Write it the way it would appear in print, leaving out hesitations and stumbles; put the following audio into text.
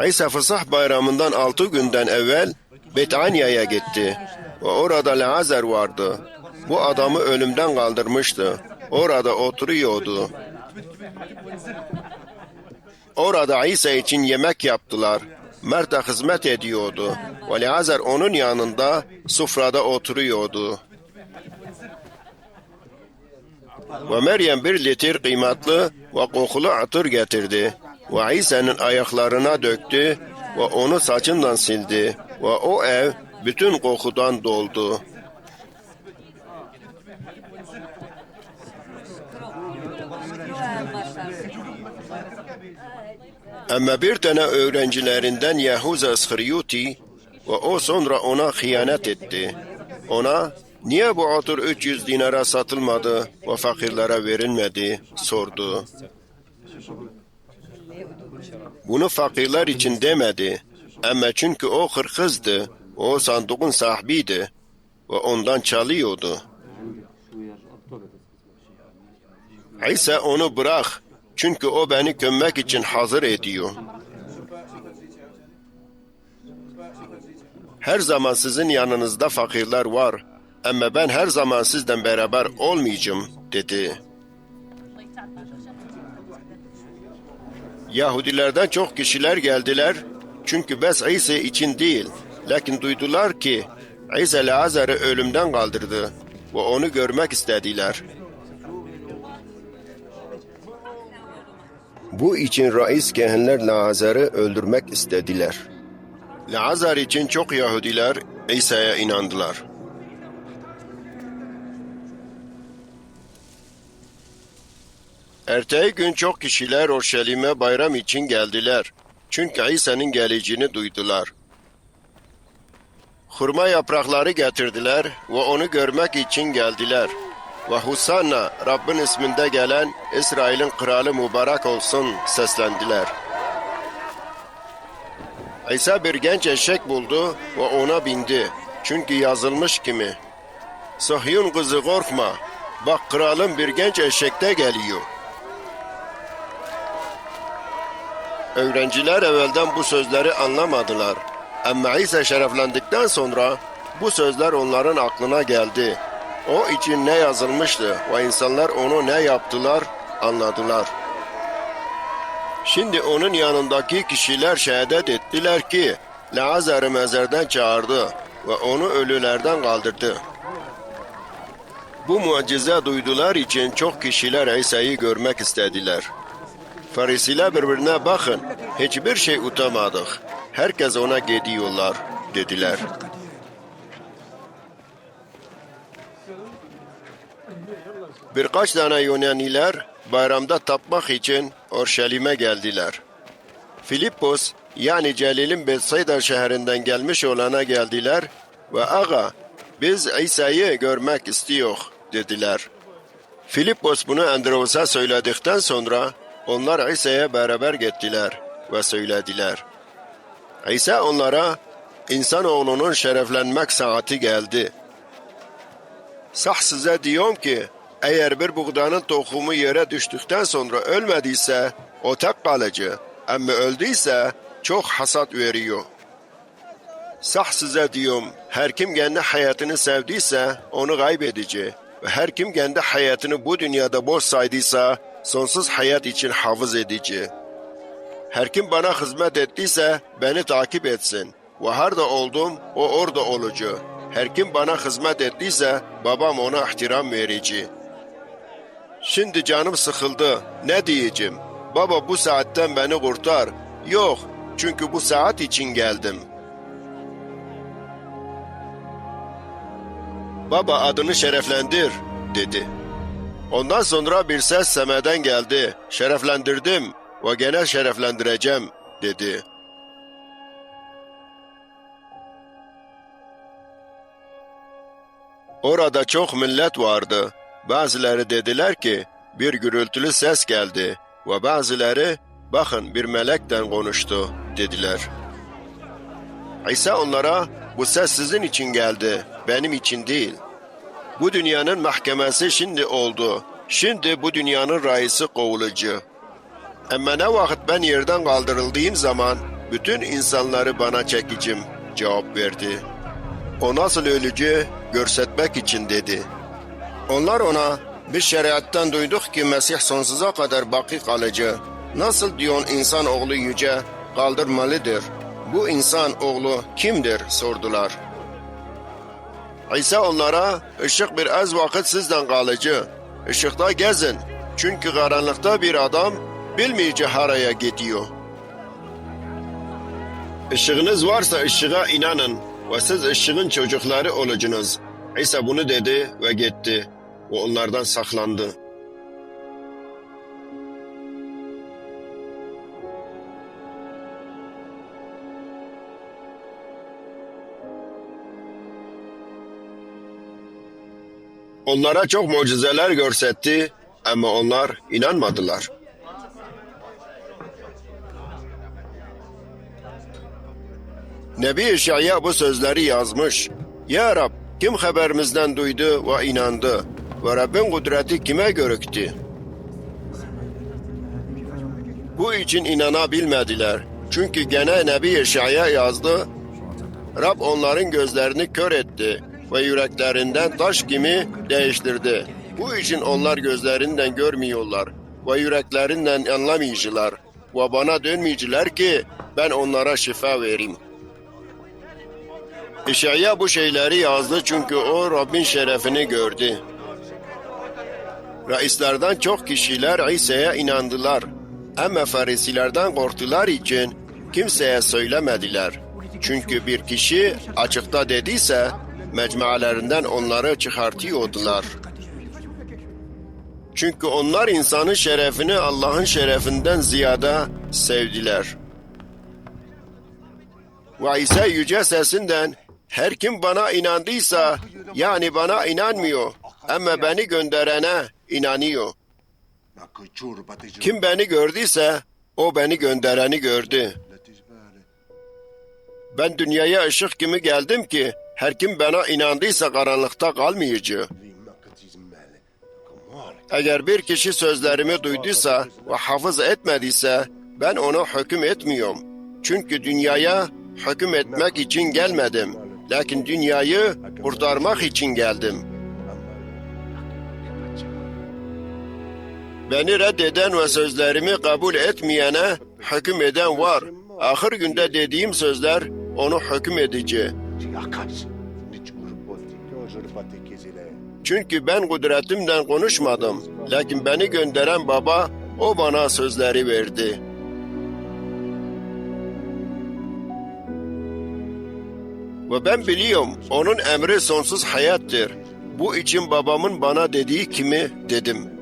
İsa Fısah bayramından 6 günden evvel Betanya'ya gitti. Ve orada Lazar vardı. Bu adamı ölümden kaldırmıştı. Orada oturuyordu. Orada İsa için yemek yaptılar. Marta hizmet ediyordu. Ve Lazar onun yanında sofrada oturuyordu. Ve Meryem 1 litre kıymetli ve kokulu atır getirdi. Ve İsa'nın ayaklarına döktü ve onu saçından sildi. Ve o ev bütün kokudan doldu. Ama bir tane öğrencilerinden Yahuza İskariyoti ve o sonra ona hıyanet etti. Ona, niye bu atır 300 dinara satılmadı ve fakirlere verilmedi sordu. Bunu fakirler için demedi. Ama çünkü o hırsızdı, o sandığın sahibiydi ve ondan çalıyordu. İsa onu bırak, çünkü o beni gömmek için hazır ediyor. Her zaman sizin yanınızda fakirler var, ama ben her zaman sizden beraber olmayacağım, dedi. Yahudilerden çok kişiler geldiler, çünkü bes İsa için değil, lakin duydular ki İsa Lazar'ı ölümden kaldırdı ve onu görmek istediler. Bu için reis kehanlar Lazar'ı öldürmek istediler. Lazar için çok Yahudiler İsa'ya inandılar. Ertesi gün çok kişiler Orşelim'e bayram için geldiler. Çünkü İsa'nın geleceğini duydular. Hurma yaprakları getirdiler ve onu görmek için geldiler. Ve Husanna, Rabbin isminde gelen İsrail'in kralı mübarek olsun seslendiler. İsa bir genç eşek buldu ve ona bindi. Çünkü yazılmış kimi. Sıhyun kızı korkma, bak kralın bir genç eşekte geliyor. Öğrenciler evvelden bu sözleri anlamadılar. Ama İsa şereflendikten sonra bu sözler onların aklına geldi. O için ne yazılmıştı ve insanlar onu ne yaptılar anladılar. Şimdi onun yanındaki kişiler şehadet ettiler ki Lazar'ı mezardan çağırdı ve onu ölülerden kaldırdı. Bu mucize duydular için çok kişiler İsa'yı görmek istediler. Farisiler birbirine bakın, hiçbir şey utamadık. Herkes ona gidiyorlar, dediler. Birkaç tane Yunaniler bayramda tapmak için Orşelim'e geldiler. Filippos, yani Celil'in Betsayda şehrinden gelmiş olana geldiler ve ağa, biz İsa'yı görmek istiyoruz, dediler. Filippos bunu Andreos'a söyledikten sonra onlar İsa'ya beraber gittiler ve söylediler. İsa onlara, insanoğlunun şereflenmek saati geldi. Sah size diyorum ki, eğer bir buğdanın tohumu yere düştükten sonra ölmediyse, o tek kalıcı. Ama öldüyse, çok hasat veriyor. Sah size diyorum, her kim kendi hayatını sevdiyse, onu kaybedecek. Ve her kim kendi hayatını bu dünyada boş saydıysa, sonsuz hayat için hafız edici. Her kim bana hizmet ettiyse beni takip etsin. Ve nerede oldum o orada olucu. Her kim bana hizmet ettiyse babam ona ihtiram verici. Şimdi canım sıkıldı. Ne diyeceğim? Baba bu saatten beni kurtar. Yok, çünkü bu saat için geldim. Baba adını şereflendir, dedi. Ondan sonra bir ses semeden geldi. Şereflendirdim ve gene şereflendireceğim, dedi. Orada çok millet vardı. Bazıları dediler ki bir gürültülü ses geldi ve bazıları bakın bir melekten konuştu, dediler. İsa onlara bu ses sizin için geldi, benim için değil. Bu dünyanın mahkemesi şimdi oldu. Şimdi bu dünyanın reisi kovulucu. Ama ne vakit ben yerden kaldırıldığım zaman bütün insanları bana çekicim cevap verdi. O nasıl ölücü görsetmek için dedi. Onlar ona biz şeriattan duyduk ki Mesih sonsuza kadar baki kalıcı. Nasıl diyorsun insan oğlu yüce kaldırmalıdır? Bu insan oğlu kimdir sordular. İsa onlara ışık bir az vakit sizden kalıcı. Işıkta gezin. Çünkü karanlıkta bir adam bilmeyeceği haraya gidiyor. Işığınız varsa ışığa inanın ve siz ışığın çocukları olacaksınız. İsa bunu dedi ve gitti. O onlardan saklandı. Onlara çok mucizeler görsetti ama onlar inanmadılar. Nebi İşaya bu sözleri yazmış. Ya Rab, kim haberimizden duydu ve inandı? Ve Rabbin kudreti kime görüktü? Bu için inanabilmediler. Çünkü gene Nebi İşaya yazdı. Rab onların gözlerini kör etti ve yüreklerinden taş gibi değiştirdi. Bu için onlar gözlerinden görmüyorlar ve yüreklerinden anlamayıcılar ve bana dönmeyiciler ki ben onlara şifa vereyim. İşaya bu şeyleri yazdı çünkü o Rabbin şerefini gördü. Reislerden çok kişiler İsa'ya inandılar. Ama Farisilerden korktular için kimseye söylemediler. Çünkü bir kişi açıkta dediyse mecmualarından onları çıkartıyordular. Çünkü onlar insanın şerefini Allah'ın şerefinden ziyade sevdiler. Ve İsa yüce sesinden her kim bana inandıysa yani bana inanmıyor ama beni gönderene inanıyor. Kim beni gördüyse o beni göndereni gördü. Ben dünyaya ışık gibi geldim ki her kim bana inandıysa karanlıkta kalmayacak. Eğer bir kişi sözlerimi duyduysa ve hafız etmediyse ben ona hüküm etmiyorum. Çünkü dünyaya hüküm etmek için gelmedim. Lakin dünyayı kurtarmak için geldim. Beni reddeden ve sözlerimi kabul etmeyene hüküm eden var. Ahir günde dediğim sözler onu hüküm edici. Çünkü ben kudretimden konuşmadım. Lakin beni gönderen baba o bana sözleri verdi. Ve ben biliyorum onun emri sonsuz hayattır. Bu için babamın bana dediği kimi dedim.